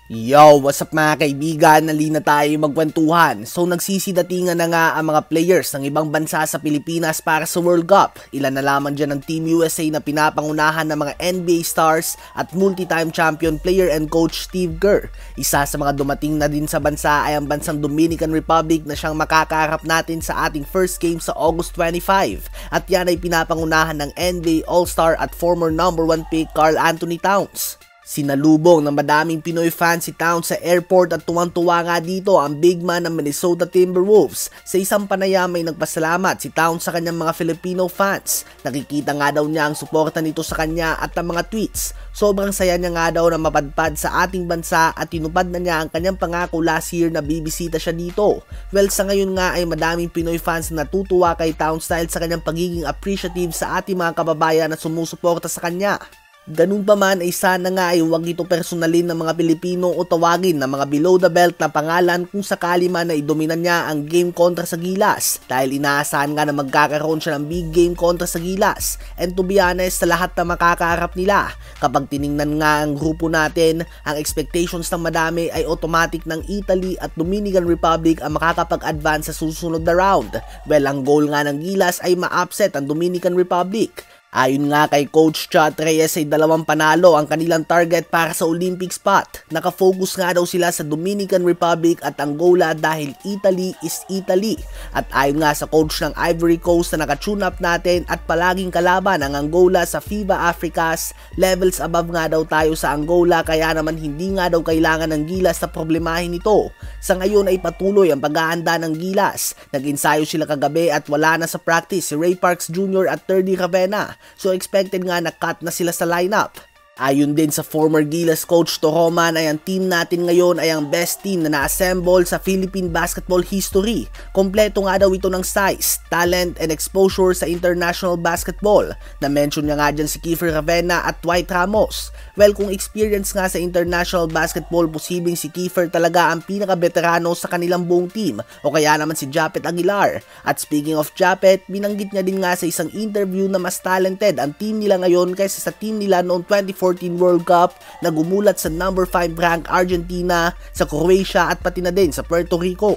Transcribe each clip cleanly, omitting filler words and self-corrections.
Yo, what's up mga kaibigan? Nalina tayo magkwentuhan. So nagsisidatingan na nga ang mga players ng ibang bansa sa Pilipinas para sa World Cup. Ilan na lamang dyan ng Team USA na pinapangunahan ng mga NBA stars at multi-time champion player and coach Steve Kerr. Isa sa mga dumating na din sa bansa ay ang bansang Dominican Republic na siyang makakaharap natin sa ating first game sa August 25. At yan ay pinapangunahan ng NBA All-Star at former number 1 pick Karl Anthony Towns. Sinalubong ng madaming Pinoy fans si Towns sa airport at tuwang-tuwa nga dito ang big man ng Minnesota Timberwolves. Sa isang panayam ay nagpasalamat si Towns sa kanyang mga Filipino fans. Nakikita nga daw niya ang suporta nito sa kanya at ang mga tweets. Sobrang saya niya nga daw na mapadpad sa ating bansa at tinupad na niya ang kanyang pangako last year na bibisita siya dito. Well, sa ngayon nga ay madaming Pinoy fans na natutuwa kay Towns dahil sa kanyang pagiging appreciative sa ating mga kababayan na sumusuporta sa kanya. Ganun pa man ay sana nga ay huwag ito personalin ng mga Pilipino o tawagin ng mga below the belt na pangalan kung sakali man na idominan niya ang game kontra sa Gilas dahil inaasahan nga na magkakaroon siya ng big game kontra sa Gilas. And to be honest, sa lahat na makakaharap nila, kapag tiningnan nga ang grupo natin, ang expectations ng madami ay automatic ng Italy at Dominican Republic ang makakapag-advance sa susunod na round. Well, ang goal nga ng Gilas ay ma-upset ang Dominican Republic. Ayon nga kay Coach Chot Reyes ay 2 panalo ang kanilang target para sa Olympic spot. Nakafocus nga daw sila sa Dominican Republic at Angola dahil Italy is Italy. At ayon nga sa coach ng Ivory Coast na nakatune up natin at palaging kalaban ang Angola sa FIBA Africas, levels above nga daw tayo sa Angola kaya naman hindi nga daw kailangan ng Gilas na problemahin ito. Sa ngayon ay patuloy ang paghahanda ng Gilas. Nag-ensayo sila kagabi at wala na sa practice si Ray Parks Jr. at Terdy Ravena. So expected nga na cut na sila sa lineup. Ayon din sa former Gilas coach Toroman ay ang team natin ngayon ay ang best team na na-assemble sa Philippine basketball history. Kompleto nga daw ito ng size, talent, and exposure sa international basketball. Na-mention niya nga dyan si Kiefer Ravena at Dwight Ramos. Well, kung experience nga sa international basketball, posibleng si Kiefer talaga ang pinaka-veterano sa kanilang buong team o kaya naman si Japet Aguilar. At speaking of Japet, binanggit niya din nga sa isang interview na mas talented ang team nila ngayon kaysa sa team nila noong 2014 World Cup na gumulat sa number 5 rank Argentina, sa Croatia at pati na din sa Puerto Rico.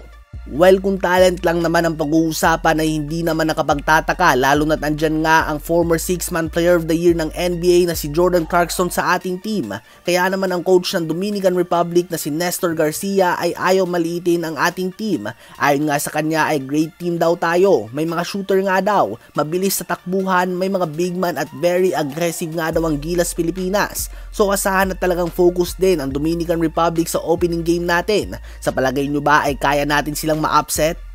Well, kung talent lang naman ang pag-uusapan ay hindi naman nakapagtataka lalo na't andyan nga ang former 6-man player of the year ng NBA na si Jordan Clarkson sa ating team. Kaya naman ang coach ng Dominican Republic na si Nestor Garcia ay ayaw maliitin ang ating team. Ayon nga sa kanya ay great team daw tayo, may mga shooter nga daw, mabilis sa takbuhan, may mga big man at very aggressive nga daw ang Gilas Pilipinas. So asahan na talagang focus din ang Dominican Republic sa opening game natin. Sa palagay nyo ba ay kaya natin silang ma-upset?